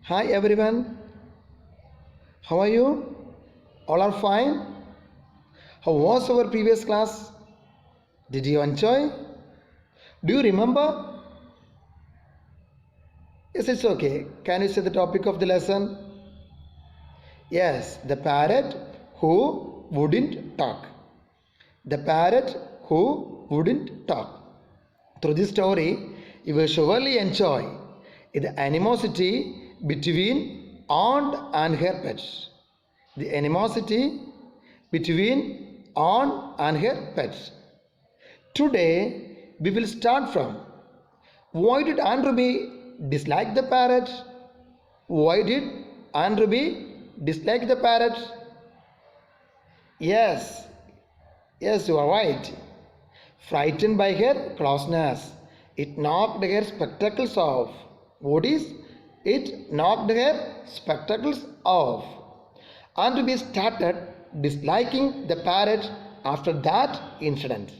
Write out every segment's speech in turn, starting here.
Hi everyone, how are you? All are fine? How was our previous class? Did you enjoy? Do you remember? Yes, it's okay. Can you say the topic of the lesson? Yes, the parrot who wouldn't talk. The parrot who wouldn't talk. Through this story, you will surely enjoy the animosity between aunt and her pets. The animosity between aunt and her pets. Today we will start from why did Aunt Ruby dislike the parrot? Why did Aunt Ruby dislike the parrot? Yes, yes, you are right. Frightened by her closeness, it knocked her spectacles off. What is? It knocked her spectacles off. Aunt Ruby started disliking the parrot after that incident.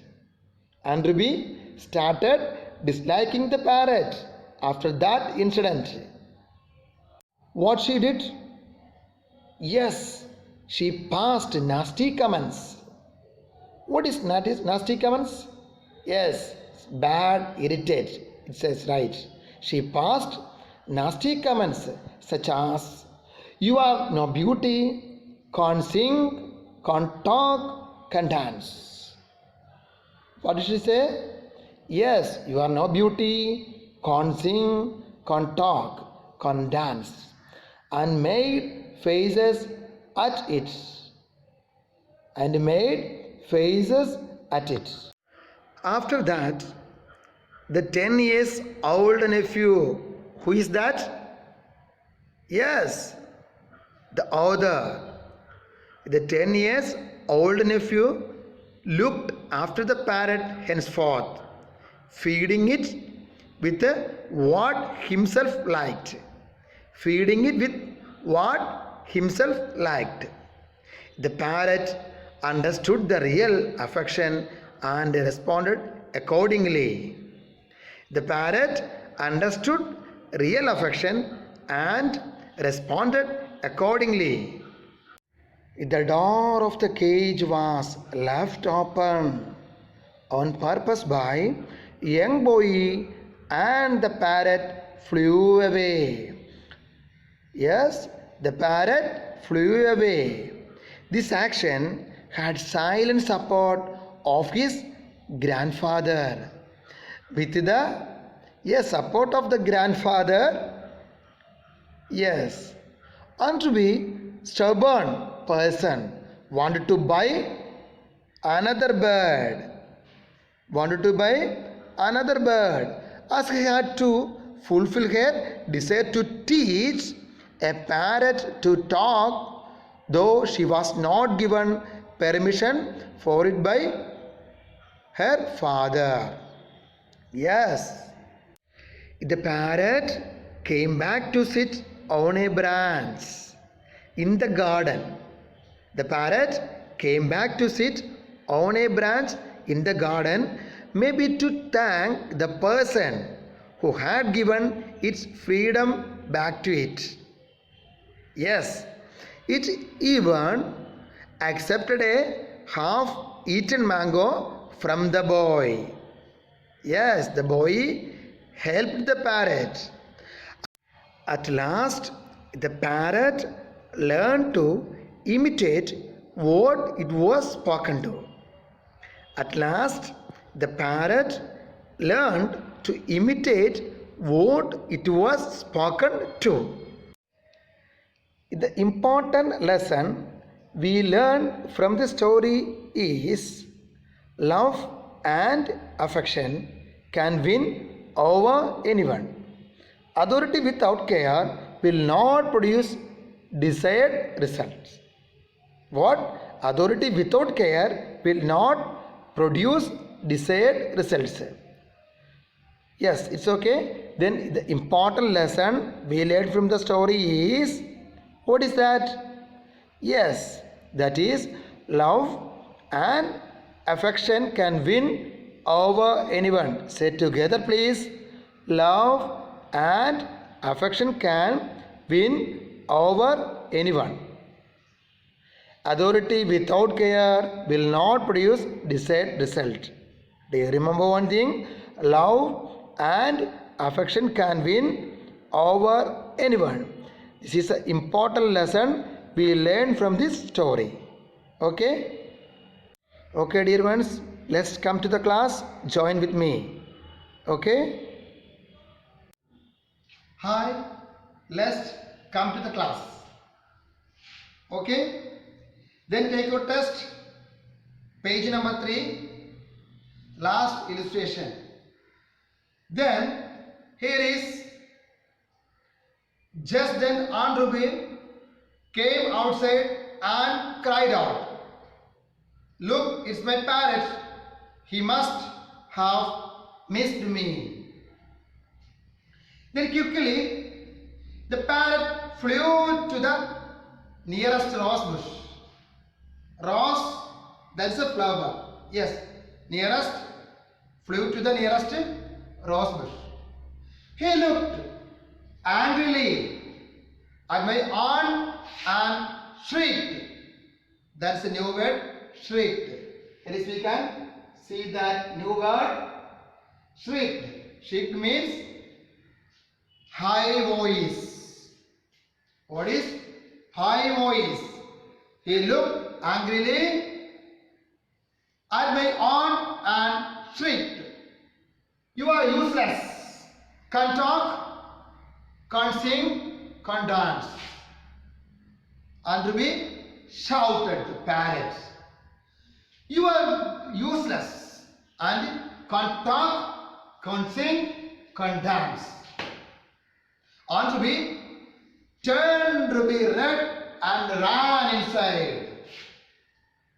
Aunt Ruby started disliking the parrot after that incident. What she did? Yes, she passed nasty comments. What is nasty comments? Yes, bad, irritate. It says right. She passed nasty comments such as you are no beauty, can't sing, can't talk, can't dance. What did she say? Yes, you are no beauty, can't sing, can't talk, can't dance, and made faces at it. And made faces at it. After that, the 10 years old nephew, who is that? Yes, the author. The 10 years old nephew looked after the parrot henceforth, feeding it with what himself liked. Feeding it with what himself liked. The parrot understood the real affection and responded accordingly. The parrot understood real affection and responded accordingly. The door of the cage was left open on purpose by young boy, and the parrot flew away. Yes, the parrot flew away. This action had silent support of his grandfather. With the support of the grandfather, yes, and to be stubborn person wanted to buy another bird. Wanted to buy another bird, as he had to fulfill her desire to teach a parrot to talk, though she was not given permission for it by her father. Yes, the parrot came back to sit on a branch in the garden. The parrot came back to sit on a branch in the garden, maybe to thank the person who had given its freedom back to it. Yes, it even accepted a half-eaten mango from the boy. Yes, the boy helped the parrot. At last, the parrot learned to imitate what it was spoken to. At last, the parrot learned to imitate what it was spoken to. The important lesson we learn from the story is love and affection can win over anyone. Authority without care will not produce desired results. What? Authority without care will not produce desired results. Yes, it's okay. Then the important lesson we learned from the story is, what is that? Yes, that is love and affection can win over anyone. Say together please. Love and affection can win over anyone. Authority without care will not produce desired result. Do you remember one thing? Love and affection can win over anyone. This is an important lesson we learn from this story. Okay? Okay, dear ones, let's come to the class. Join with me. Okay? Hi, let's come to the class. Okay? Then take your test. Page number 3. Last illustration. Then here is, just then Aunt Ruby came outside and cried out, "Look, it's my parrot. He must have missed me." Then quickly the parrot flew to the nearest rose bush. Rose, that's a flower. Yes, nearest, flew to the nearest rose bush. He looked angrily at my aunt and shrieked. That's a new word, shrieked. Here is we can see that new word, shrieked. Shrieked means high voice. What is high voice? He looked angrily at my aunt and shrieked, "You are useless. Can't talk, can't sing, can't dance." And Ruby shouted to parrot, "You are useless and can't talk, can't sing, can't dance." Aunt Ruby turned Ruby red and ran inside.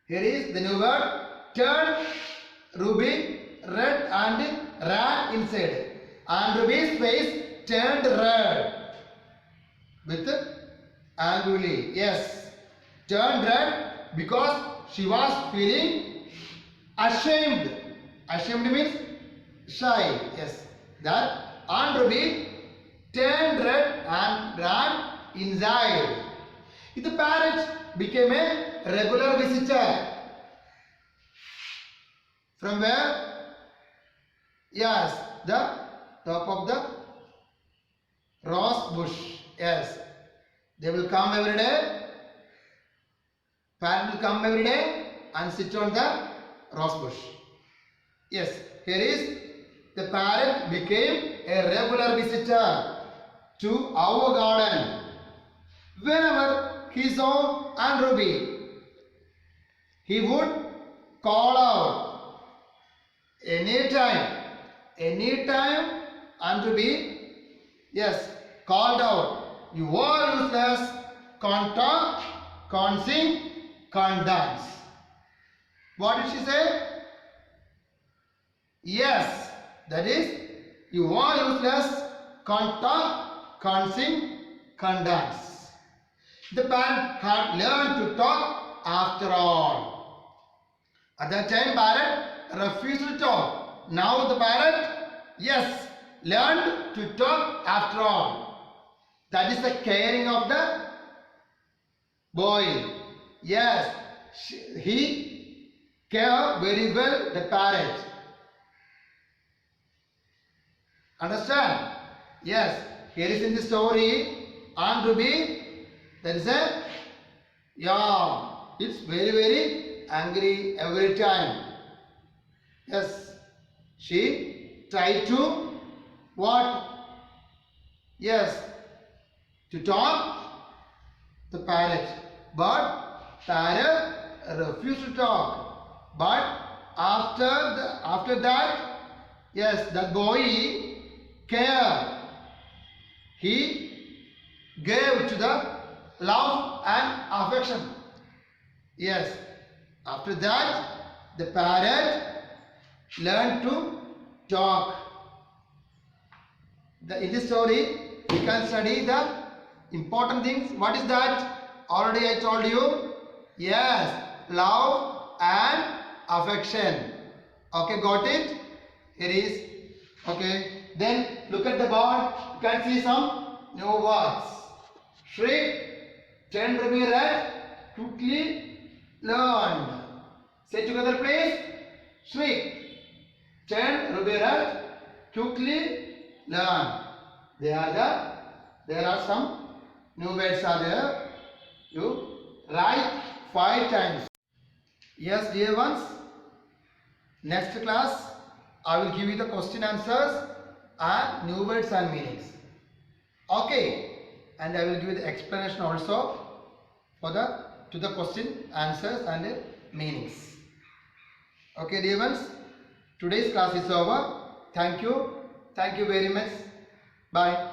Here is the new word, turn Ruby red and ran inside. And Ruby's face turned red with angrily. Yes, turned red because she was feeling ashamed. Ashamed means shy. Yes, that Aunt Ruby turned red and ran inside. The parrot became a regular visitor. From where? Yes, the top of the rose bush. Yes, they will come every day. Parrot will come every day and sit on the rose bush. Yes, here is the parrot became a regular visitor to our garden. Whenever he saw Aunt Ruby, he would call out. Anytime Aunt Ruby, yes, called out, "You are useless, can't talk, can't sing, can't dance." What did she say? Yes, that is, you are useless, can't talk, can't sing, can't dance. The parrot had learned to talk after all. At that time, parrot refused to talk. Now the parrot, yes, learned to talk after all. That is the caring of the boy. Yes, he cared very well the parrot. Understand? Yes, here is in the story, Aunt Ruby, there is a, yeah, it's very angry every time. Yes, she tried to, what? Yes, to talk the parrot, but parrot refused to talk. But after that, yes, the boy cared. He gave to the love and affection. Yes, after that, the parrot learned to talk. In this story, we can study the important things. What is that? Already I told you. Yes, love and affection. Okay, got it? Here is. Okay, then look at the board. You can see some new words. Shriek. Turn Ruby red. Quickly learned. Say together please. Shriek. Turn Ruby red. Quickly learn. There are some new words are there. You write 5 times. Yes, dear ones. Next class, I will give you the question answers and new words and meanings. Okay, and I will give you the explanation also for the question answers and meanings. Okay, dear ones. Today's class is over. Thank you very much. Bye.